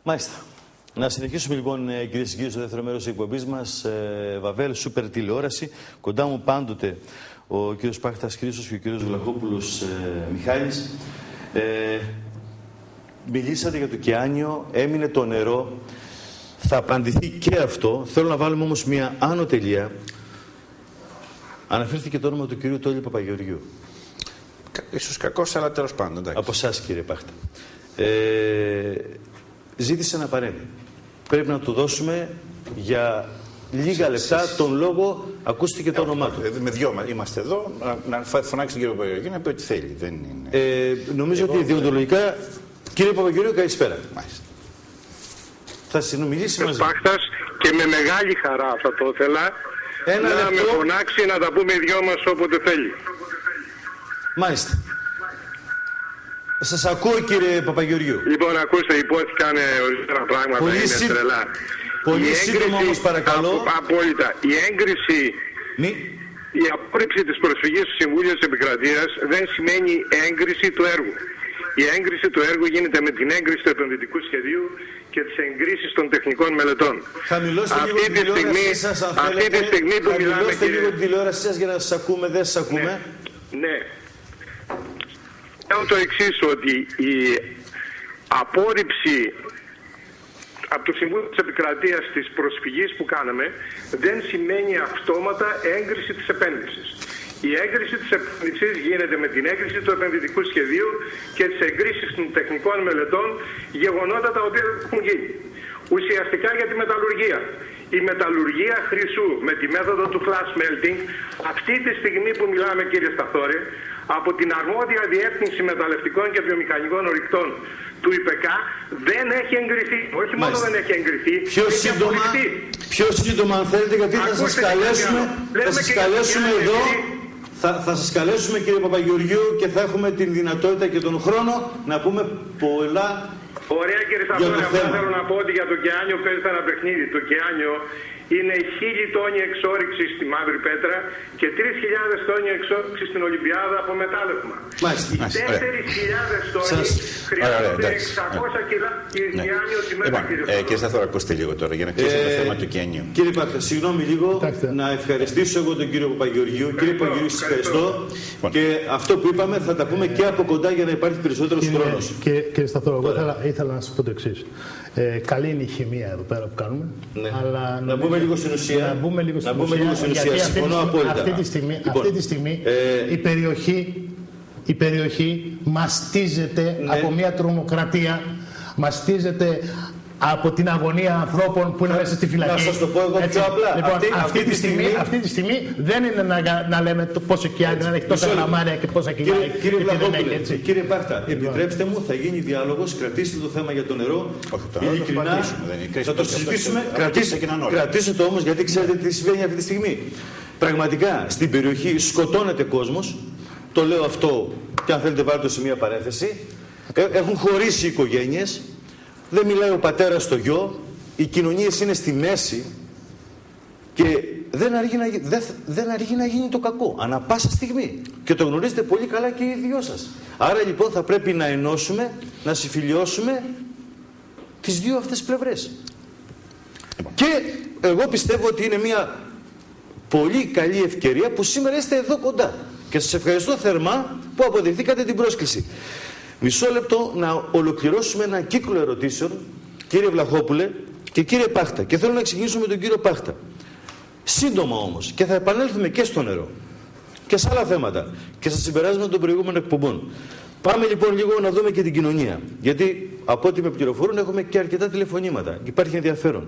Μάλιστα. Να συνεχίσουμε λοιπόν, κυρίες και κύριοι, στο δεύτερο μέρος της εκπομπής μας. Βαβέλ, Σούπερ τηλεόραση. Κοντά μου πάντοτε ο κύριος Πάχτας Χρήστος και ο κύριος Βλαχόπουλος Μιχάλης. Μιλήσατε για το Κιάνιο, έμεινε το νερό. Θα απαντηθεί και αυτό. Θέλω να βάλουμε όμως μια άνω τελεία. Αναφέρθηκε το όνομα του κυρίου Τόλη Παπαγεωργιού. Ίσως κακός, αλλά τέλος πάντων. Εντάξει. Από εσάς, κύριε Πάχτα. Ζήτησε να παρέμβει. Πρέπει να του δώσουμε για λίγα λεπτά τον λόγο. Ακούστηκε το όνομά του. Με δυο είμαστε εδώ. Να φωνάξει τον κύριο Παπαγεωργιού να πει ό,τι θέλει. Δεν είναι... Νομίζω ότι διοντολογικά. Κύριε Παπαγεωργιού, καλησπέρα. Μάλιστα. Θα συνομιλήσει μαζί. Πάχτας, και με μεγάλη χαρά θα το ήθελα να με φωνάξει να τα πούμε οι δυο μας όποτε θέλει. Μάλιστα. Σας ακούω, κύριε Παπαγεωργιού. Λοιπόν, ακούστε, υπόθηκαν ορισμένα πράγματα, είναι τρελά. Πολύ σύντομα όμως, παρακαλώ. Απόλυτα. Η έγκριση, η απόρριψη της προσφυγής του Συμβούλιο της Επικρατείας δεν σημαίνει έγκριση του έργου. Η έγκριση του έργου γίνεται με την έγκριση του επενδυτικού σχεδίου και τις εγκρίσεις των τεχνικών μελετών. Χαμηλώστε λίγο την τηλεόρασή σας, αν θέλετε. Αυτή τη στιγμή που μιλάμε, χαμηλώστε λίγο την τηλεόρασή σας για να σας ακούμε, δεν σας ακούμε. Ναι. Λέω το εξής, ότι η απόρριψη από το Συμβούλιο της Επικρατείας της προσφυγής που κάναμε δεν σημαίνει αυτόματα έγκριση της επένδυσης. Η έγκριση της επένδυσης γίνεται με την έγκριση του επενδυτικού σχεδίου και τις εγκρίσεις των τεχνικών μελετών, γεγονότα τα οποία έχουν γίνει. Ουσιαστικά για τη μεταλλουργία. Η μεταλλουργία χρυσού με τη μέθοδο του flash melting, αυτή τη στιγμή που μιλάμε, κύριε Σταθόρη, από την αρμόδια Διεύθυνση Μεταλλευτικών και Βιομηχανικών Ορυκτών του ΙΠΕΚΑ δεν έχει εγκριθεί. Όχι μόνο δεν έχει εγκριθεί, πιο σύντομα αν θέλετε, γιατί θα σας καλέσουμε εδώ. Θα σας καλέσουμε, κύριε Παπαγεωργιού, και θα έχουμε την δυνατότητα και τον χρόνο να πούμε πολλά. Ωραία, κύριε Σταθόρη, αυτό θέλω να πω ότι για το Κιάνιο παίζεται ένα παιχνίδι. Το Κιάνιο είναι 1000 τόνοι εξόρυξη στη Μαύρη Πέτρα και 3000 τόνοι εξόρυξη στην Ολυμπιάδα από μετάλλευμα. 4.000 τόνοι χρειάζονται 600 κιλά Κιάνιο τη μέρα. Κύριε Σταθόρη, ακούστε λίγο τώρα για να κλείσουμε το θέμα του Κιάνιου. Κύριε Πάχτα, συγγνώμη λίγο, να ευχαριστήσω εγώ τον κύριο Παπαγεωργιού. Κύριε Παπαγεωργιού, σας ευχαριστώ. Και αυτό που είπαμε θα τα πούμε και από κοντά για να υπάρχει περισσότερος χρόνος. Κύριε Σταθόρη, εγώ ήθελα να σας πω το εξής. Καλή είναι η χημεία εδώ πέρα που κάνουμε. Ναι. Αλλά να μπούμε λίγο στην ουσία. Να μπούμε λίγο στην ουσία. Συμφωνώ απόλυτα. Αυτή τη στιγμή η περιοχή μαστίζεται από μια τρομοκρατία, μαστίζεται από την αγωνία ανθρώπων που είναι μέσα στη φυλακή. Να σας το πω εγώ πιο απλά. Λοιπόν, αυτή τη στιγμή δεν είναι να λέμε πόσο Κιάνιο, αν έχει τόσα γραμμάρια και πόσα κιλά. Κύριε Πάχτα, επιτρέψτε μου, θα γίνει διάλογος, κρατήστε το θέμα για το νερό. Ειλικρινά, θα το συζητήσουμε. Κρατήστε το όμως, γιατί ξέρετε τι συμβαίνει αυτή τη στιγμή. Πραγματικά στην περιοχή σκοτώνεται κόσμος. Το λέω αυτό και αν θέλετε βάλτε το σε μια παρένθεση. Έχουν χωρίσει οι οικογένειες. Δεν μιλάει ο πατέρας στο γιο, οι κοινωνίες είναι στη μέση και δεν αργεί να γίνει το κακό, ανά πάσα στιγμή. Και το γνωρίζετε πολύ καλά και οι δυο σας. Άρα λοιπόν θα πρέπει να ενώσουμε, να συμφιλιώσουμε τις δύο αυτές πλευρές. Και εγώ πιστεύω ότι είναι μια πολύ καλή ευκαιρία που σήμερα είστε εδώ κοντά. Και σας ευχαριστώ θερμά που αποδεχθήκατε την πρόσκληση. Μισό λεπτό να ολοκληρώσουμε ένα κύκλο ερωτήσεων, κύριε Βλαχόπουλε και κύριε Πάχτα. Και θέλω να ξεκινήσουμε με τον κύριο Πάχτα. Σύντομα όμως, και θα επανέλθουμε και στο νερό και σε άλλα θέματα και στα συμπεράσματα των προηγούμενων εκπομπών. Πάμε λοιπόν λίγο να δούμε και την κοινωνία. Γιατί από ό,τι με πληροφορούν έχουμε και αρκετά τηλεφωνήματα. Υπάρχει ενδιαφέρον.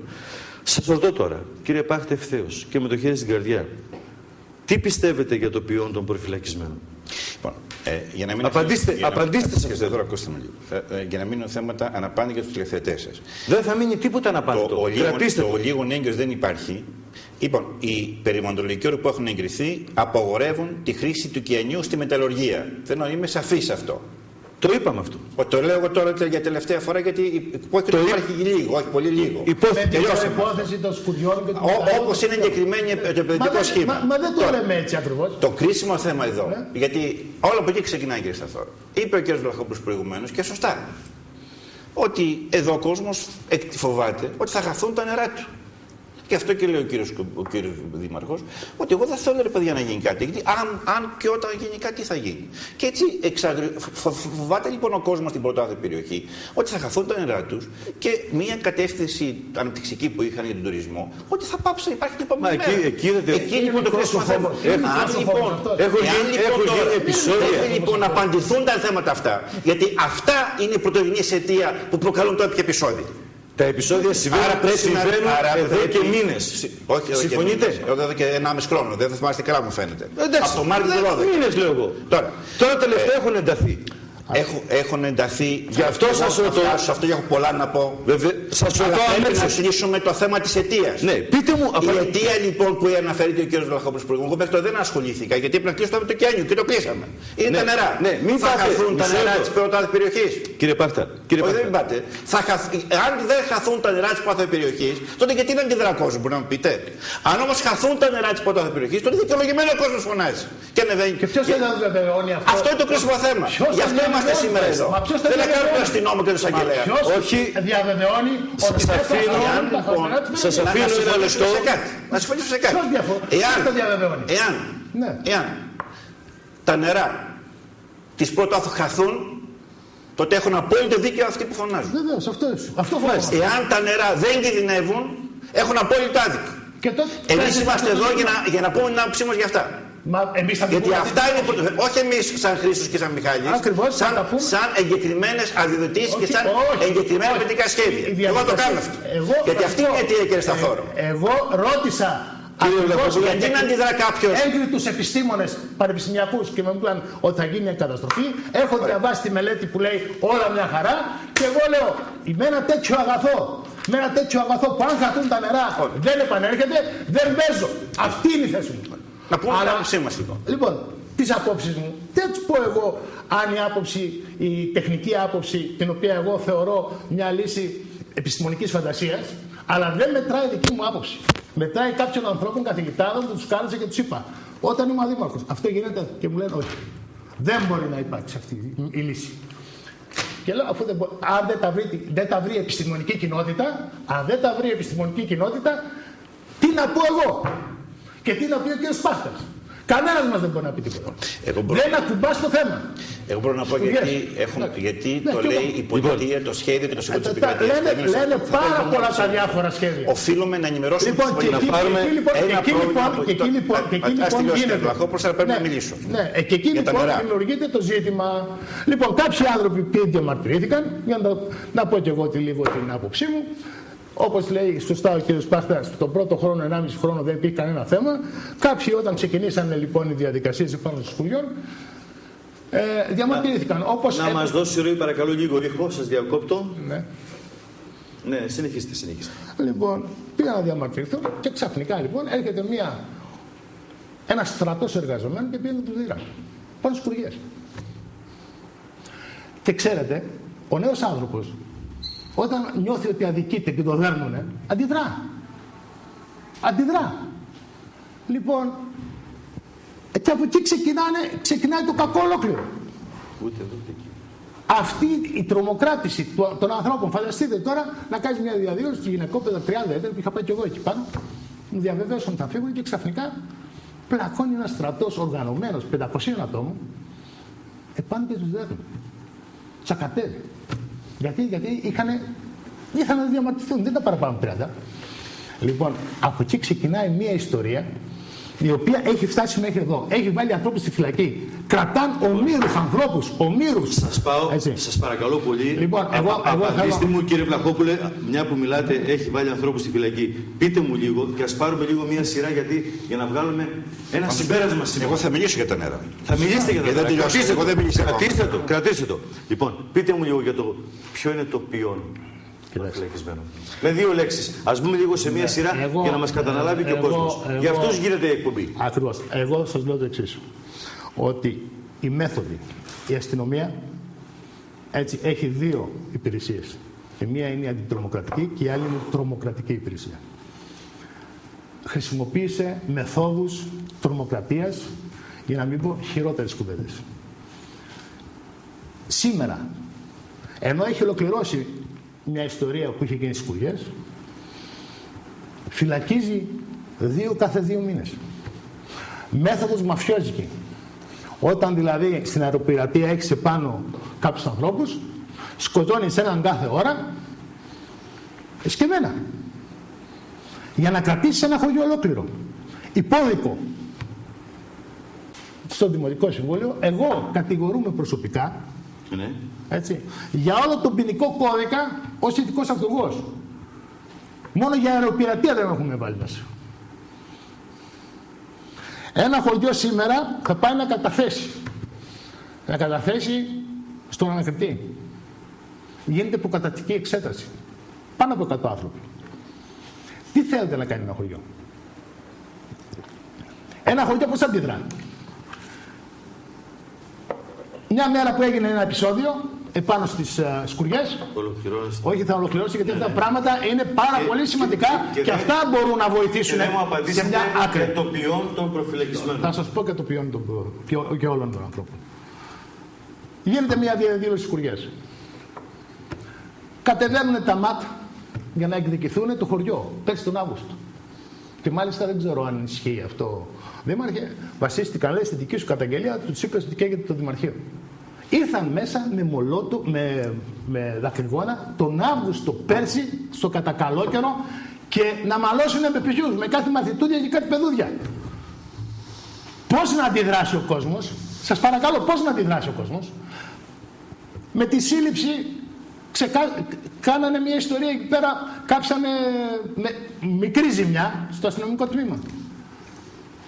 Σας ρωτώ τώρα, κύριε Πάχτα, ευθέως και με το χέρι στην καρδιά, τι πιστεύετε για το ποιόν των προφυλακισμένων? Λοιπόν, για να μην απαντήστε σε αυτό. Για να μείνουν θέματα αναπάντητα στους τηλεθεατές σας. Δεν θα μείνει τίποτα αναπάντητο. Το λίγον έγκαιος δεν υπάρχει. Λοιπόν, οι περιβαλλοντολογικοί όροι που έχουν εγκριθεί απαγορεύουν τη χρήση του Κιανιού στη μεταλλουργία. Θέλω να είμαι σαφής σε αυτό. Το είπαμε αυτό. Το λέω εγώ τώρα για τελευταία φορά γιατί υπόθηκε ότι υπάρχει λίγο, όχι πολύ λίγο. Υπόθεση των σκουριών και του όπως είναι εγκεκριμένη το επενδυτικό σχήμα. Μα δεν το λέμε έτσι ακριβώς. Το κρίσιμο θέμα εδώ, γιατί όλο από εκεί ξεκινάει, κύριε Σταθόρη. Είπε ο κ. Βλαχόπουλος προηγουμένως και σωστά. ότι εδώ ο κόσμος φοβάται ότι θα χαθούν τα νερά του. Και αυτό και λέει ο κύριος Δήμαρχος, ότι εγώ δεν θέλω, ρε παιδιά, να γίνει κάτι. Γιατί αν και όταν γίνει κάτι, θα γίνει. Και έτσι φοβάται λοιπόν ο κόσμος στην πρωτάθλια περιοχή ότι θα χαθούν τα νερά τους και μια κατεύθυνση αναπτυξική που είχαν για τον τουρισμό, ότι θα πάψει να υπάρχει την επόμενη μέρα. Εκεί λοιπόν το κρίσιμο θέμα. Έχουν λοιπόν να απαντηθούν τα θέματα αυτά, γιατί αυτά είναι η πρωτογενής αιτία που προκαλούν το έπια επεισόδιο. Τα επεισόδια συμβαίνουν εδώ και μήνες. Όχι, συμφωνείτε? Εδώ και 1,5 χρόνο. Δεν θα θυμάστε καλά, μου φαίνεται. Εντάξει, από το Μάρτιο του 2012. Μήνες λέω εγώ. Τώρα τελευταία έχουν ενταθεί. Έχουν ενταθεί. Γι' αυτό σας ρωτώ. Σε αυτό έχω πολλά να πω. Βέβαια, σας ρωτώ. Πρέπει να συζητήσουμε το θέμα της αιτίας. Ναι, πείτε μου. Η αιτία λοιπόν που αναφέρεται ο κ. Βλαχόπουλος προηγούμενο, εγώ μέχρι τώρα δεν ασχολήθηκα, γιατί πρέπει να κλείσουμε το Κιάνιο και το κλείσαμε. Είναι τα νερά. Ναι, μην θα χαθούν τα νερά της πρωτάθλιας περιοχής. Κύριε Πάχτα. Δεν πάτε. Αν δεν χαθούν τα νερά της πρωτάθλιας περιοχής, τότε γιατί δεν αντιδρά ο κόσμος, μπορεί να μου πείτε. Αν όμως χαθούν τα νερά της πρωτάθλιας περιοχής, τότε δικαιολογημένο ο κόσμος φωνάζει. Και ανεβαίνει. Και ποιος δεν βεβαιώνει αυτό? Αυτό είναι το κρίσιμο θέμα. Γι' αυτό είμαστε σήμερα εδώ. Δεν θα κάνουμε τον αστυνόμο και τον εισαγγελέα. Όχι. Διαβεβαιώνει ότι σας αφήνω ένα λεπτό. Να συμφωνήσω σε κάτι. Εάν τα νερά της πρωτάθλιας χαθούν, τότε έχουν απόλυτο δίκαιο αυτοί που φωνάζουν. Βεβαίως, αυτό φωνάζουν. Εάν τα νερά δεν κινδυνεύουν, έχουν απόλυτο άδικο. Εμείς είμαστε εδώ για να πούμε την άποψή μας για αυτά. Γιατί αυτά είναι, όχι εμείς σαν Χρήστος και σαν Μιχάλης, σαν εγκεκριμένες αδειοδοτήσεις και σαν εγκεκριμένα παιδικά σχέδια. Εγώ το κάνω αυτό. Γιατί αυτή είναι η αιτία, κύριε Σταθόρο. Εγώ ρώτησα γιατί να αντιδρά κάποιος. Έγκριτους επιστήμονες πανεπιστημιακούς και με είπαν ότι θα γίνει μια καταστροφή. Έχω διαβάσει τη μελέτη που λέει όλα μια χαρά και εγώ λέω με ένα τέτοιο αγαθό, που αν χαθούν τα νερά δεν επανέρχεται, δεν παίζω. Αυτή είναι η θέση μου. Να πούμε την άποψή μας λοιπόν. Λοιπόν, τις απόψεις μου, δεν τους πω εγώ αν η άποψη, η τεχνική άποψη, την οποία εγώ θεωρώ μια λύση επιστημονικής φαντασίας, αλλά δεν μετράει δική μου άποψη. Μετράει κάποιων ανθρώπων καθηγητάδων που τους κάλεσα και τους είπα, όταν ήμουν δήμαρχος, αυτό γίνεται και μου λένε όχι. Δεν μπορεί να υπάρξει αυτή η λύση. Και λέω, αφού αν δεν τα βρει η επιστημονική κοινότητα, τι να πω εγώ και τι να πει ο κ. Σπάχτας. Κανένας μας δεν μπορεί να πει τίποτα. Δεν ακουμπάς το θέμα. Εγώ μπορώ να πω γιατί το λέει η πολιτεία, το σχέδιο και το Συμβούλιο της Επικρατείας. Λένε πάρα πολλά τα διάφορα σχέδια. Οφείλουμε να ενημερώσουμε λοιπόν, την πολιτεία. Και εκεί λοιπόν γίνεται. Πρέπει να μιλήσω. Και εκεί λοιπόν δημιουργείται το ζήτημα. Λοιπόν, κάποιοι άνθρωποι διαμαρτυρήθηκαν, για να πω και εγώ λίγο την άποψή μου. Όπως λέει σωστά ο κ. Σπάχτας, τον πρώτο χρόνο, 1,5 χρόνο δεν υπήρχε κανένα θέμα. Κάποιοι όταν ξεκινήσαν λοιπόν οι διαδικασίες επάνω των σχολείων, διαμαρτυρήθηκαν. Να μας δώσει ροή παρακαλώ λίγο ήχο, σας διακόπτω. Ναι, συνεχίστε. Λοιπόν, πήγαν να διαμαρτυρηθούν και ξαφνικά λοιπόν έρχεται ένα στρατός εργαζομένων και πήγαινε τους δίραν. Πάνω στους κουργές. Και ξέρετε, ο νέος άνθρωπος, όταν νιώθει ότι αδικείται και το δέρνουνε, αντιδρά. Λοιπόν, και από εκεί ξεκινάει το κακό ολόκληρο. Αυτή η τρομοκράτηση των ανθρώπων, φανταστείτε τώρα να κάνει μια διαδήλωση στη γυναικόπαιδα 30 έτερ, που είχα πάει και εγώ εκεί πάνω, μου διαβεβαίωσαν ότι θα φύγουν και ξαφνικά πλακώνει ένας στρατός οργανωμένος 500 ατόμων επάνω και τους δέρνουν. Τσακατεύει. Γιατί ήθελαν να διαμαρτυρηθούν, δεν τα παραπάνω 30. Λοιπόν, από εκεί ξεκινάει μια ιστορία η οποία έχει φτάσει μέχρι εδώ. Έχει βάλει ανθρώπους στη φυλακή. Κρατάν ομήρους ανθρώπους, ομήρους. Σας παρακαλώ πολύ. Λοιπόν, απαντήστε μου, κύριε Βλαχόπουλε, μια που μιλάτε, έχει βάλει ανθρώπους στη φυλακή. Πείτε μου λίγο και ας πάρουμε λίγο μια σειρά για να βγάλουμε ένα συμπέρασμα. Εγώ θα μιλήσω για τα νερά. Θα μιλήσετε για τα νερά. Κρατήστε το. Λοιπόν, πείτε μου λίγο για το ποιο είναι το ποιόν. Με 2 λέξεις. Ας πούμε λίγο σε μία σειρά για να μας καταναλάβει και ο κόσμος. Για αυτούς γίνεται η εκπομπή. Ακριβώς. Εγώ σας λέω το εξής. Ότι η μέθοδη, η αστυνομία, έτσι, έχει 2 υπηρεσίες. Η μία είναι η αντιτρομοκρατική και η άλλη είναι η τρομοκρατική υπηρεσία. Χρησιμοποίησε μεθόδους τρομοκρατίας, για να μην πω χειρότερες κουβέντες. Σήμερα, ενώ έχει ολοκληρώσει μια ιστορία που είχε γίνει στις Σκουριές. Φυλακίζει 2 κάθε 2 μήνες. Μέθοδος μαφιόζικη. Όταν δηλαδή στην αεροπειρατεία έχεις επάνω κάποιους ανθρώπους, σκοτώνεις έναν κάθε ώρα, εσκεμμένα. Για να κρατήσεις ένα χωριό ολόκληρο. Υπόδικο. Στο Δημοτικό Συμβούλιο, εγώ κατηγορούμαι προσωπικά, έτσι, για όλο τον ποινικό κώδικα ως ηθικός αυτούργος. Μόνο για αεροπειρατεία δεν έχουμε βάλει μέσα. Ένα χωριό σήμερα θα πάει να καταθέσει στον ανακριτή. Γίνεται προκαταρκτική εξέταση. Πάνω από 100 άνθρωποι. Τι θέλετε να κάνει ένα χωριό? Ένα χωριό πώς αντιδρά? Μια μέρα που έγινε ένα επεισόδιο επάνω στις Σκουριές. Όχι, θα ολοκληρώσω γιατί αυτά τα πράγματα είναι πάρα πολύ σημαντικά και αυτά μπορούν να βοηθήσουν σε μια άκρη. Και το ποιόν των προφυλακισμένων. Θα σας πω και το ποιόν και όλων των ανθρώπων. Γίνεται μια διαδήλωση στις Σκουριές. Κατεβαίνουν τα ΜΑΤ για να εκδικηθούν το χωριό πέρσι τον Αύγουστο. Και μάλιστα δεν ξέρω αν ισχύει αυτό. Δήμαρχε, βασίστηκαν, λέει, στη δική σου καταγγελία, τους είπες ότι καίγεται το Δημαρχείο. Ήρθαν μέσα με δακρυγόνα τον Αύγουστο πέρσι, στο κατακαλό καιρό, και να μαλώσουν με ποιους, με κάτι μαθητούδια και κάτι παιδούδια. Πώς να αντιδράσει ο κόσμος? Σας παρακαλώ, πώς να αντιδράσει ο κόσμος? Με τη σύλληψη κάνανε μια ιστορία εκεί πέρα, κάψανε με μικρή ζημιά στο αστυνομικό τμήμα.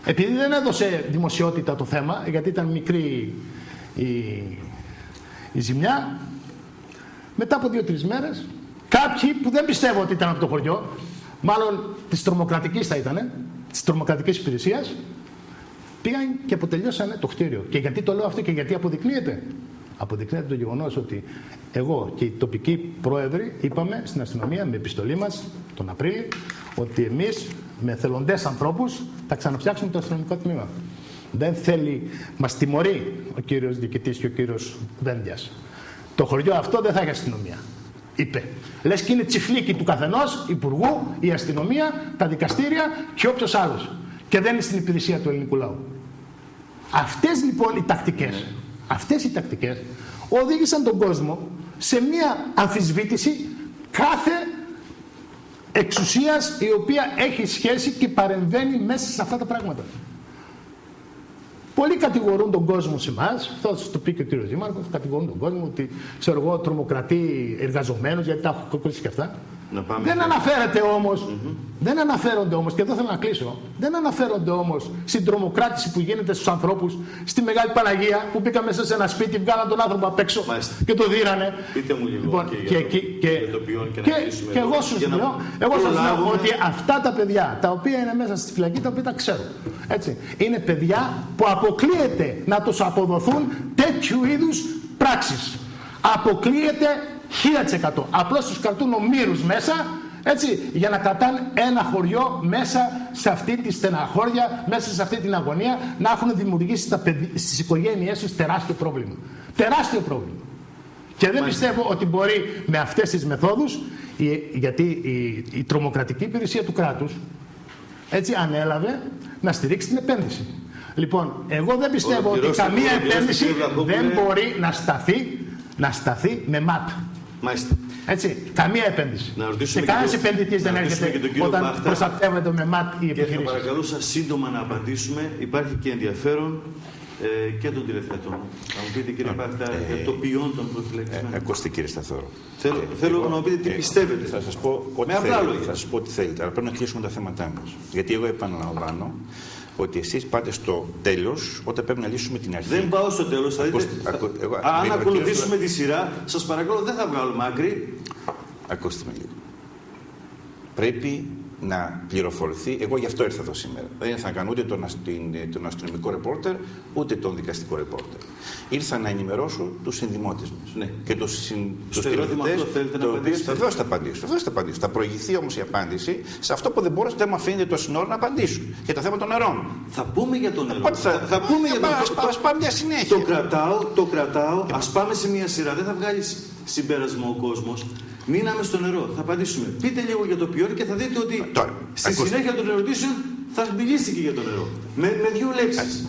Επειδή δεν έδωσε δημοσιότητα το θέμα, γιατί ήταν μικρή η ζημιά, μετά από 2-3 μέρες, κάποιοι που δεν πιστεύω ότι ήταν από το χωριό, μάλλον της τρομοκρατικής θα ήτανε, της τρομοκρατικής υπηρεσίας, πήγαν και αποτελειώσανε το κτίριο. Και γιατί το λέω αυτό και γιατί αποδεικνύεται? Αποδεικνύεται το γεγονός ότι εγώ και οι τοπικοί πρόεδροι είπαμε στην αστυνομία με επιστολή μας τον Απρίλιο ότι εμείς με εθελοντές ανθρώπους θα ξαναφτιάξουμε το αστυνομικό τμήμα. Δεν θέλει, μας τιμωρεί ο κύριος διοικητής και ο κύριος Δένδιας. Το χωριό αυτό δεν θα έχει αστυνομία, είπε. Λες και είναι τσιφλίκι του καθενός, υπουργού, η αστυνομία, τα δικαστήρια και όποιος άλλος. Και δεν είναι στην υπηρεσία του ελληνικού λαού. Αυτές λοιπόν οι τακτικές, οδήγησαν τον κόσμο σε μια αμφισβήτηση κάθε εξουσίας η οποία έχει σχέση και παρεμβαίνει μέσα σε αυτά τα πράγματα. Πολλοί κατηγορούν τον κόσμο σε εμάς, θα σας το πει και ο κύριος Δήμαρχος, κατηγορούν τον κόσμο ότι, ξέρω εγώ, τρομοκρατεί εργαζομένους, γιατί τα έχω ακούσει και αυτά. Δεν αναφέρεται όμως, δεν αναφέρονται όμως, και εδώ θέλω να κλείσω, δεν αναφέρονται όμως στην τρομοκράτηση που γίνεται στους ανθρώπους στη Μεγάλη Παναγία, που πήγαν μέσα σε ένα σπίτι, βγάλαν τον άνθρωπο απ' έξω και το δίρανε. Πείτε μου λίγο και εγώ σας λέω ότι αυτά τα παιδιά τα οποία είναι μέσα στη φυλακή, τα οποία τα ξέρω, έτσι, είναι παιδιά που αποκλείεται να τους αποδοθούν τέτοιου είδους πράξεις. Αποκλείεται 1000%. Απλώς τους κρατούν ομήρους μέσα, έτσι, για να κρατάνε ένα χωριό μέσα σε αυτή τη στεναχώρια, μέσα σε αυτή την αγωνία, να έχουν δημιουργήσει στις οικογένειές τους τεράστιο πρόβλημα. Τεράστιο πρόβλημα. Και δεν πιστεύω ότι μπορεί με αυτές τις μεθόδους, γιατί η τρομοκρατική υπηρεσία του κράτους, έτσι, ανέλαβε να στηρίξει την επένδυση. Λοιπόν, εγώ δεν πιστεύω ότι καμία επένδυση δεν μπορεί να σταθεί με ΜΑΤ. Μάλιστα. Έτσι, καμία επένδυση. Και κανένας επενδυτής δεν έρχεται όταν προστατεύεται με ΜΑΤ η επιχείρηση. Και θα παρακαλούσα σύντομα να απαντήσουμε. Υπάρχει και ενδιαφέρον και των τηλεθεατών. Θα μου πείτε, κύριε Πάχτα, για το ποιόν των προφυλακισμένων. Ακούστε, κύριε Σταθόρο. Θέλω να μου πείτε τι πιστεύετε. Θα σας πω ό,τι θέλετε, αλλά πρέπει να κλείσουμε τα θέματά μας. Γιατί εγώ επαναλαμβάνω ότι εσείς πάτε στο τέλος όταν πρέπει να λύσουμε την αρχή. Δεν πάω στο τέλος. Αν ακολουθήσουμε τη σειρά, σας παρακαλώ, δεν θα βγάλουμε άκρη. Ακούστε με λίγο. Πρέπει να πληροφορηθεί. Εγώ γι' αυτό ήρθα εδώ σήμερα. Δεν ήρθα να κάνω ούτε τον αστυνομικό ρεπόρτερ, ούτε τον δικαστικό ρεπόρτερ. Ήρθα να ενημερώσω τους συνδημότες μας. Ναι. Και τους ερώτημα αυτό θέλετε να απαντήσετε. Βεβαίως θα απαντήσω. Θα προηγηθεί όμως η απάντηση σε αυτό που δεν μπορώ, δεν μου αφήνετε το σύνορο να απαντήσω. Για το θέμα των νερών. Θα πούμε για το νερό. Θα πούμε για το νερό. Ας πάμε μια συνέχεια. Το κρατάω. Ας πάμε σε μια σειρά. Δεν θα βγάλει συμπέρασμα ο κόσμος. Μείναμε στο νερό. Θα απαντήσουμε. Πείτε λίγο για το ποιόν και θα δείτε ότι στη συνέχεια των ερωτήσεων θα μιλήσει και για το νερό. Με δύο λέξεις.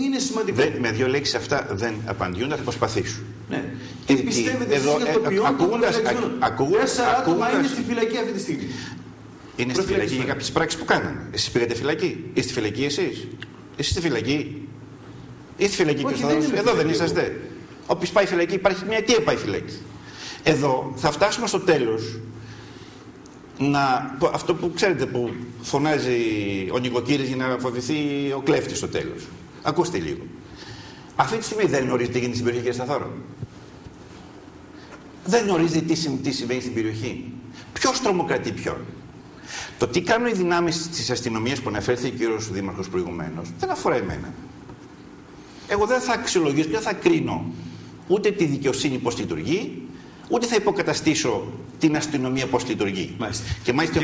Είναι σημαντικό. Με δύο λέξεις αυτά δεν απαντιούνται, θα προσπαθήσω. Ναι. Τι πιστεύετε εσείς για το ποιόν των φυλακισμένων? 4 άτομα είναι στη φυλακή αυτή τη στιγμή. Είναι στη φυλακή για κάποιες πράξεις που κάνανε. Εσείς πήγατε φυλακή? Είστε στη φυλακή εσείς? Εσείς στη φυλακή? Είστε στη φυλακή? Εδώ δεν είσαστε? Όποιος πάει φυλακή, υπάρχει μια αιτία πάει φυλακή. Εδώ θα φτάσουμε στο τέλος αυτό που ξέρετε που φωνάζει ο νοικοκύρης για να φοβηθεί ο κλέφτης στο τέλος. Ακούστε λίγο. Αυτή τη στιγμή δεν γνωρίζετε τι γίνεται στην περιοχή, κύριε Σταθόρο? Δεν γνωρίζετε τι συμβαίνει στην περιοχή? Ποιος τρομοκρατεί ποιον? Το τι κάνουν οι δυνάμεις της αστυνομίας που αναφέρθηκε ο κύριος Δήμαρχος προηγουμένως δεν αφορά εμένα. Εγώ δεν θα αξιολογήσω και δεν θα κρίνω ούτε τη δικαιοσύνη πώς λειτουργεί, ούτε θα υποκαταστήσω την αστυνομία πώς λειτουργεί. Μάλιστα. Και μάλιστα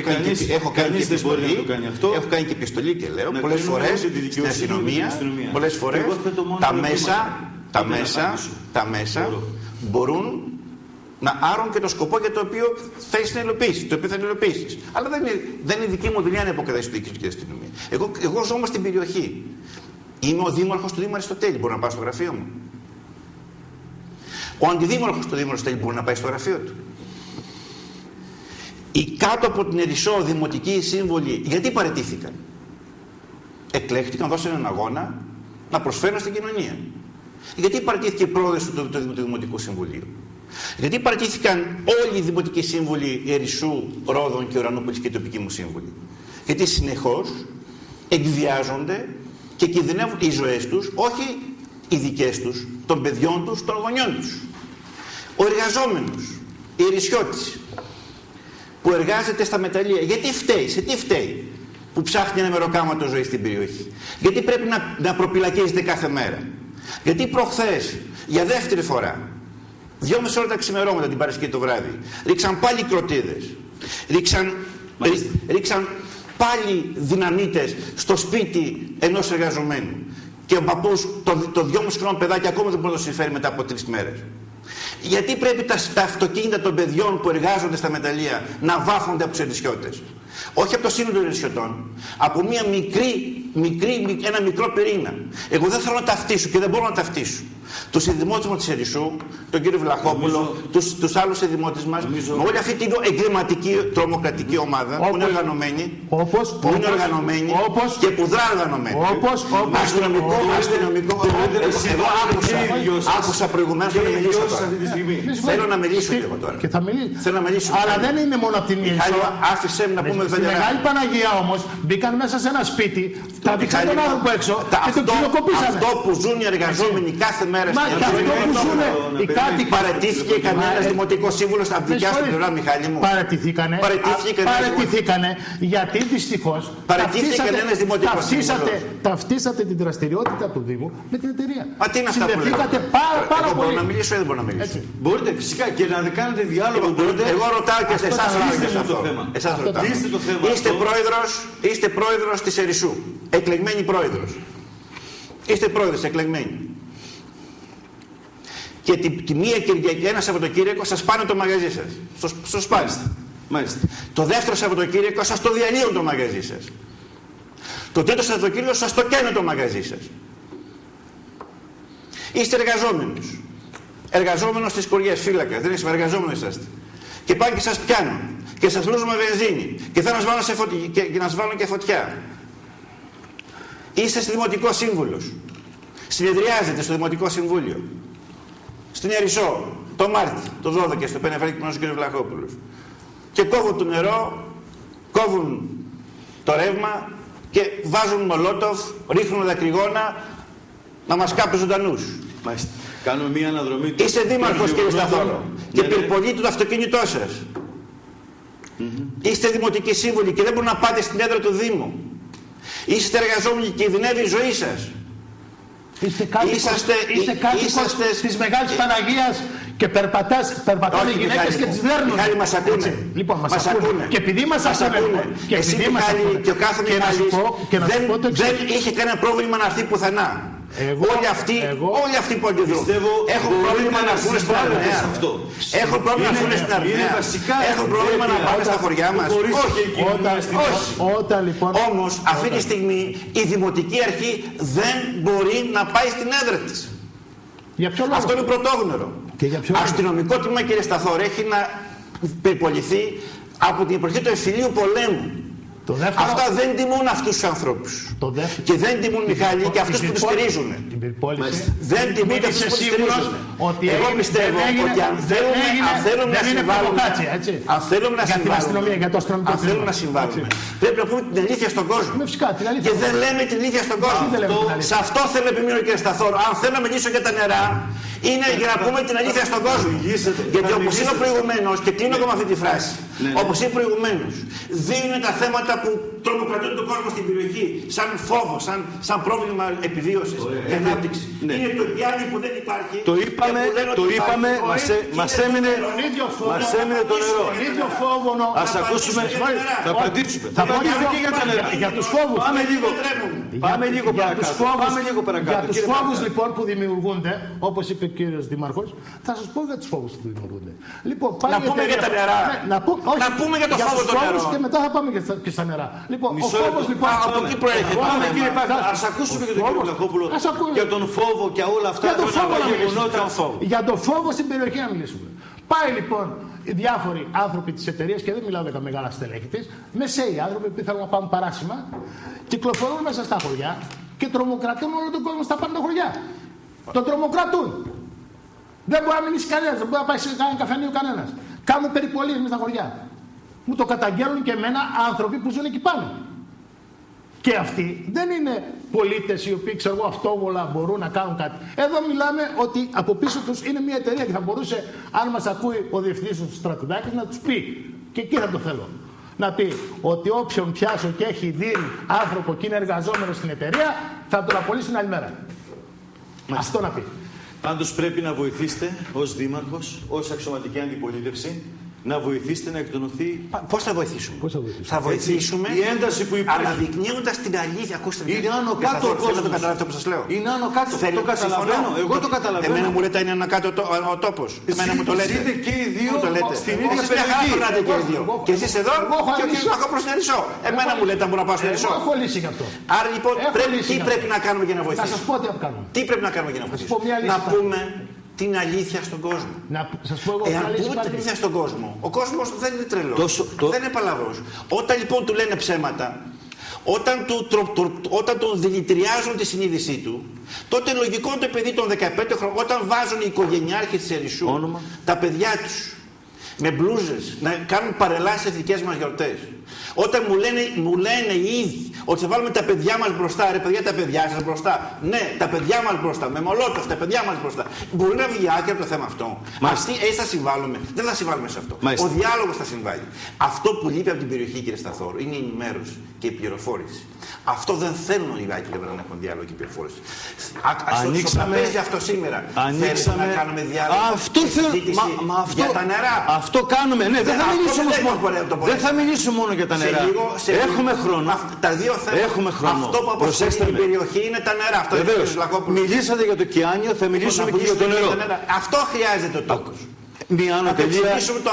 έχω κάνει και επιστολή και λέω πολλές φορές στην αστυνομία, πολλές φορές τα μέσα μπορούν να άρουν και το σκοπό για το οποίο θες να υλοποιήσεις. Αλλά δεν είναι δική μου δουλειά να υποκαταστήσω την δικαιοσύνη και την αστυνομία. Εγώ ζω όμως στην περιοχή. Είμαι ο δήμαρχος του Δήμου Αριστοτέλη. Μπορώ να πάω στο γραφείο μου? Ο αντιδήμαρχος του Δήμου Αριστοτέλη μπορεί να πάει στο γραφείο του? Οι κάτω από την Ερισσό δημοτικοί σύμβολοι γιατί παραιτήθηκαν? Εκλέχτηκαν, δώσαν έναν αγώνα να προσφέρουν στην κοινωνία. Γιατί παραιτήθηκε η πρόεδρος του Δημοτικού Συμβουλίου? Γιατί παραιτήθηκαν όλοι οι δημοτικοί σύμβολοι Ερισσού, Ρόδων και Ουρανούπολης και οι τοπικοί μου σύμβολοι? Γιατί συνεχώς εκβιάζονται και κινδυνεύουν οι ζωές τους, όχι οι δικές τους, των παιδιών τους, των γονιών τους. Ο εργαζόμενος, η Ερισσιώτης, που εργάζεται στα μεταλλεία, γιατί φταίει, σε τι φταίει που ψάχνει ένα μεροκάματο ζωή στην περιοχή? Γιατί πρέπει να προπυλακίζεται κάθε μέρα? Γιατί προχθές, για δεύτερη φορά, 2,5 ώρα τα ξημερώματα την Παρασκευή το βράδυ, ρίξαν πάλι κροτίδες, ρίξαν πάλι δυναμίτες στο σπίτι ενός εργαζομένου και ο παππούς το 2,5 χρονών παιδάκι ακόμα δεν μπορεί να το συμφέρει μετά από 3 μέρες? Γιατί πρέπει τα αυτοκίνητα των παιδιών που εργάζονται στα μεταλλεία να βάφονται από τους ερισσιώτες? Όχι από το σύνολο των ερισσιωτών, από ένα μικρό πυρήνα. Εγώ δεν θέλω να ταυτίσω και δεν μπορώ να ταυτίσω τους συνδημότες μου της Ερισσού, τον κύριο Βλαχόπουλο, τους άλλους συνδημότες μας, με όλη αυτή την εγκληματική τρομοκρατική ομάδα που είναι οργανωμένη, και που δρά οργανωμένη. Αστυνομικό. Εγώ άκουσα προηγουμένως να μιλήσω τώρα. Θέλω να μιλήσω και εγώ τώρα. Θέλω να μιλήσω. Αλλά δεν είναι μόνο από την Ερισσό. Άφησέ μου να πούμε Στη Μεγάλη Παναγία όμως μπήκαν μέσα σε ένα σπίτι, τραβήξαν τον άνθρωπο έξω και τον ξυλοκοπήσανε. Αυτό που ζουν οι εργαζόμενοι κάθε μέρα στην Ελλάδα. Παραιτήθηκε κανένας δημοτικός σύμβουλος από δικιά σου πλευρά, Μιχάλη μου? Παραιτηθήκανε γιατί δυστυχώς ταυτίσατε την δραστηριότητα του Δήμου με την εταιρεία. Μα τι είναι αυτά που λέτε? Πάρα πολύ. Μπορώ να μιλήσω ή δεν μπορώ να μιλήσω? Μπορείτε φυσικά και να κάνετε διάλογο. Εγώ ρωτάω και σε εσάς ρωτάω. Είστε πρόεδρος της Ερισσού, εκλεγμένη πρόεδρος. Είστε πρόεδρος εκλεγμένη. Και τη μία Κυριακή, ένα Σαββατοκύριακο σας πάνε το μαγαζί σας. Στο σπάνι. Το δεύτερο Σαββατοκύριακο σας το διαλύουν το μαγαζί σας. Το τρίτο Σαββατοκύριακο σας το καίνουν το μαγαζί σας. Είστε εργαζόμενος. Εργαζόμενος στις κουριές, φύλακας. Δεν είστε εργαζόμενος είσαστε. Και πάνε και σας πιάνουν. Και σας λούζουν με βενζίνη. Και θα μας βάλουν και φωτιά. Είστε στη Δημοτικό Σύμβουλος. Συνεδριάζετε στο Δημοτικό Συμβούλιο. Στην Ερισσό, το Μάρτι, το 12, στο Πενεφέρικ που είναι ο κ. Βλαχόπουλος. Και κόβουν το νερό, κόβουν το ρεύμα και βάζουν μολότοφ, ρίχνουν δακρυγόνα να μας κάψουν ζωντανούς. Μάλιστα. Κάνουμε μία αναδρομή. Είστε δήμαρχος, κύριε Σταθόρο, και πυρπολείτε το αυτοκίνητό σας. Είστε δημοτικοί σύμβουλοι και δεν μπορείτε να πάτε στην έδρα του Δήμου. Είστε εργαζόμενοι και κινδυνεύει η ζωή σας. Είστε κάτοικος της Μεγάλης Παναγίας και περπατάνε οι γυναίκες και τις δέρνουν. Μιχάλη, μας ακούνε. Λοιπόν, μας ακούνε. Και επειδή μας ακούνε. Εσύ, Μιχάλη, και ο κάθε Μιχάλης δεν είχε κανένα πρόβλημα να έρθει πουθενά. Όλοι αυτοί που αντιδρούν έχουν πρόβλημα να βγουν στην Αρμενία. Έχουν πρόβλημα να βγουν στην Αρμενία. Έχουν πρόβλημα να πάνε στα χωριά μας. Όχι. Όμως αυτή τη στιγμή η Δημοτική Αρχή δεν μπορεί να πάει στην έδρα της. Αυτό είναι πρωτόγνωρο. Αστυνομικό τμήμα, κύριε Σταθόρη, έχει να περιποληθεί από την εποχή του εμφυλίου πολέμου. Αυτά δεν τιμούν αυτούς τους ανθρώπους. Και δεν τιμούν, Μιχάλη, και αυτούς που τους στηρίζουν. Δεν τιμούν και αυτούς που τους στηρίζουν. Εγώ πιστεύω ότι αν θέλουμε να συμβάλλουμε, πρέπει να πούμε την αλήθεια στον κόσμο. Και δεν λέμε την αλήθεια στον κόσμο. Σε αυτό θέλω να επιμείνω, κύριε Σταθόρο. Αν θέλω να μιλήσω για τα νερά, είναι για να πούμε την αλήθεια στον κόσμο. Γιατί όπως είναι προηγουμένως, και κλείνω ακόμα αυτή τη φράση, όπως είναι προηγουμένως, δίνουν τα θέματα που τρομοκρατούν τον κόσμο στην περιοχή σαν φόβο, σαν πρόβλημα επιβίωσης και ανάπτυξης. Είναι το πιάνι που δεν υπάρχει. Το είπαμε, μας έμεινε το νερό. Ας ακούσουμε, θα απαντήσουμε. Θα απαντήσουμε και για τα νερά. Για τους φόβους. Πάμε λίγο παρακάτω. Για τους φόβους λοιπόν που δημιουργούνται, όπως είπε ο κύριος Δήμαρχος, θα σας πω για τους φόβους που δημιουργούνται. Να πούμε για τα νερά. Να πούμε για το φόβο των νερών. Και μετά θα πάμε και στα νερά. Λοιπόν, ο φόβος λοιπόν. Από εκεί προέρχεται. Ας ακούσουμε και τον κύριο Βλαχόπουλο για τον φόβο και όλα αυτά. Για τον φόβο στην περιοχή να μιλήσουμε. Πάει λοιπόν οι διάφοροι άνθρωποι της εταιρείας, και δεν μιλάω για τα μεγάλα στελέχη της, μεσαίοι άνθρωποι που θέλουν να πάνε παράσημα, κυκλοφορούν μέσα στα χωριά και τρομοκρατούν όλο τον κόσμο στα πάντα χωριά. Τον τρομοκρατούν. Δεν μπορεί να μιλήσει κανένας, δεν μπορεί να πάει σε κανένα καφενείο κανένας. Κάνουν περιπολίες μέσα στα χωριά. Μου το καταγγέλνουν και εμένα άνθρωποι που ζουν εκεί πάνω. Και αυτοί δεν είναι πολίτες οι οποίοι, ξέρω εγώ, αυτόβολα μπορούν να κάνουν κάτι. Εδώ μιλάμε ότι από πίσω τους είναι μια εταιρεία και θα μπορούσε, αν μας ακούει ο διευθυντής του Στρατουδάκης, να τους πει, και εκεί θα το θέλω, να πει ότι όποιον πιάσω και έχει δει άνθρωπο και είναι εργαζόμενο στην εταιρεία, θα τον απολύσει την άλλη μέρα. Αυτό να πει. Πάντως πρέπει να βοηθήσετε ως δήμαρχος, ως αξιωματική αντιπολίτευση, να βοηθήσετε να εκτονωθεί. Πώς θα βοηθήσουμε? Θα βοηθήσουμε η ένταση που υπάρχει. Αναδεικνύοντας την αλήθεια. Ακούστε, είναι άνω κάτω ο κόσμος. Το καταλάβετε που σας λέω. Είναι άνω κάτω. Το καταλαβαίνω. Εγώ το καταλαβαίνω. Εμένα μου λέτε είναι άνω κάτω ο τόπος. Εμένα μου το λέτε. Ζείτε και οι δύο στην ίδια περιοχή. Και εσείς εδώ και ο κ. Βλαχόπουλος στην Ερισσό. Εμένα μου λέτε να μπορώ να πάω στην Ερισσό. Έχω λύσει γι' αυτό. Άρα λοιπόν τι πρέπει να κάνουμε για να βοηθήσουμε? Θα σας πω τι να κάνουμε. Τι πρέπει να κάνουμε για να βοηθήσουμε? Να πούμε την αλήθεια στον κόσμο. Εάν πούμε την αλήθεια στον κόσμο, ο κόσμος δεν είναι τρελός, δεν είναι παλαβός. Όταν λοιπόν του λένε ψέματα, όταν τον δηλητηριάζουν τη συνείδησή του, τότε λογικό το παιδί των 15 χρόνων, όταν βάζουν οι οικογενειάρχες της Ερισσού τα παιδιά τους με μπλούζες να κάνουν παρελάσεις στις δικές μας γιορτές, όταν μου λένε ήδη ότι θα βάλουμε τα παιδιά μας μπροστά, ρε παιδιά, τα παιδιά σας μπροστά. Ναι, τα παιδιά μας μπροστά, με μολότοφ, τα παιδιά μας μπροστά. Μπορεί να βγει άκρη από το θέμα αυτό. Έτσι θα συμβάλλουμε. Δεν θα συμβάλλουμε σε αυτό. Ο διάλογος θα συμβάλλει. Αυτό που λείπει από την περιοχή, κύριε Σταθόρο, είναι η ενημέρωση και η πληροφόρηση. Αυτό δεν θέλουν οι Λάκοι να έχουν διάλογο και πληροφόρηση. Στο τραπέζι αυτό σήμερα. Θέλουμε να κάνουμε διάλογο. Αυτό θέλουμε. Για τα νερά. Αυτό κάνουμε. Ναι, δεν θα μιλήσουμε μόνο για τα νερά. Έχουμε χρόνο. Έχουμε χρόνο. Αυτό που αποσχολεί την περιοχή είναι τα νερά. Βεβαίως. Μιλήσατε για το Κιάνιο, θα μιλήσουμε και για το νερό. Αυτό χρειάζεται ο τόπος. Μία άνω τελεία. Να εξηγήσουμε το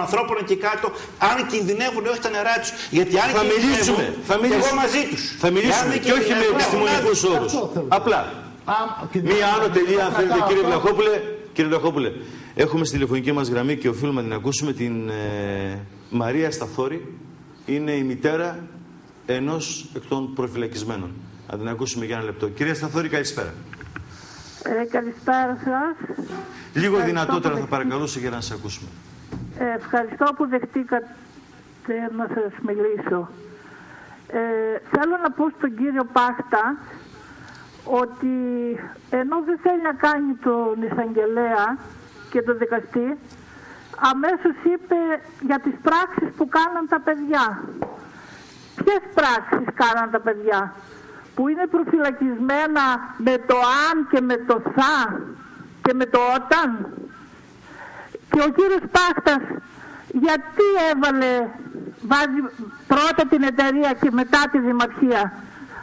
ανθρώπινο εκεί κάτω, αν κινδυνεύουν όχι τα νερά τους. Γιατί αν θα μιλήσουμε. Και εγώ μαζί τους. Θα μιλήσουμε και όχι με επιστημονικούς όρους. Απλά. Μία άνω τελεία, αν θέλετε, κύριε Βλαχόπουλε. Έχουμε στη τηλεφωνική μας γραμμή και οφείλουμε να την ακούσουμε την Μαρία Σταθόρη. Είναι η μητέρα ενός εκ των προφυλακισμένων. Να την ακούσουμε για ένα λεπτό. Κυρία Σταθόρη, καλησπέρα. Καλησπέρα σας. Λίγο δυνατότερα θα παρακαλούσα για να σας ακούσουμε. Ευχαριστώ που δεχτήκατε να σας μιλήσω. Θέλω να πω στον κύριο Πάχτα ότι ενώ δεν θέλει να κάνει τον εισαγγελέα και τον δικαστή, αμέσως είπε για τις πράξεις που κάναν τα παιδιά. Ποιες πράξεις κάναν τα παιδιά? Που είναι προφυλακισμένα με το αν και με το θα και με το όταν. Και ο κύριος Πάχτας γιατί βάζει πρώτα την εταιρεία και μετά τη δημαρχία?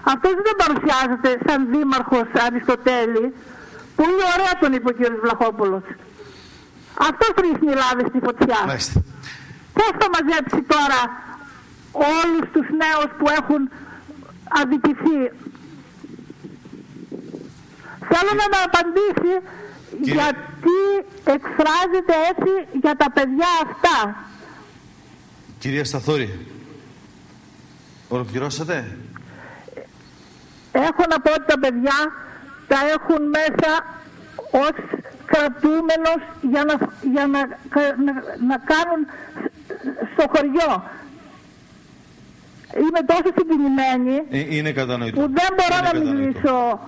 Αυτός δεν παρουσιάζεται σαν δήμαρχος Αριστοτέλη. Πολύ ωραία τον είπε ο κ. Βλαχόπουλος. Αυτός ρίχνει λάδι στη φωτιά. Μάλιστα. Πώς θα μαζέψει τώρα όλους τους νέους που έχουν αδικηθεί? Θέλω να με απαντήσει γιατί εκφράζεται έτσι για τα παιδιά αυτά. Κυρία Σταθόρη, ολοκληρώσατε? Έχω να πω ότι τα παιδιά τα έχουν μέσα ως κρατούμενος να κάνουν στο χωριό. Είμαι τόσο συγκινημένη είναι κατανοητό. που δεν μπορώ να μιλήσω.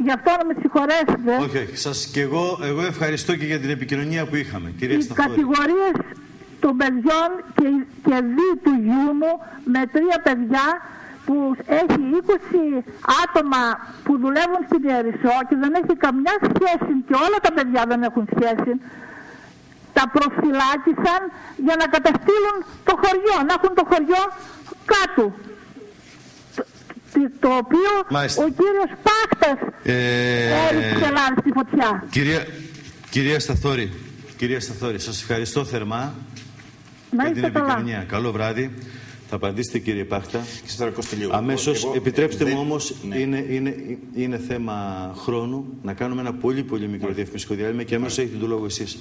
Γι' αυτό να με συγχωρέσετε. Όχι, όχι. Σας και εγώ ευχαριστώ και για την επικοινωνία που είχαμε. Κυρία Οι Σταθόρη. κατηγορίες των παιδιών και δι του γιού μου με 3 παιδιά που έχει 20 άτομα που δουλεύουν στην Ιερισσό και δεν έχει καμιά σχέση και όλα τα παιδιά δεν έχουν σχέση, τα προφυλάκησαν για να καταστήλουν το χωριό, να έχουν το χωριό κάτω. Το οποίο Μάλιστα. ο κύριος Πάχτας έριξε λάδι στη φωτιά. Κυρία Σταθόρη, σας ευχαριστώ θερμά Να για την είστε καλά. επικοινωνία. Καλό βράδυ. Θα απαντήσετε κύριε Πάχτα. Αμέσως, Εγώ επιτρέψτε δεν... μου όμως, ναι. είναι θέμα χρόνου να κάνουμε ένα πολύ μικρό διαφημιστικό διάλειμμα και αμέσως έχετε το λόγο εσείς.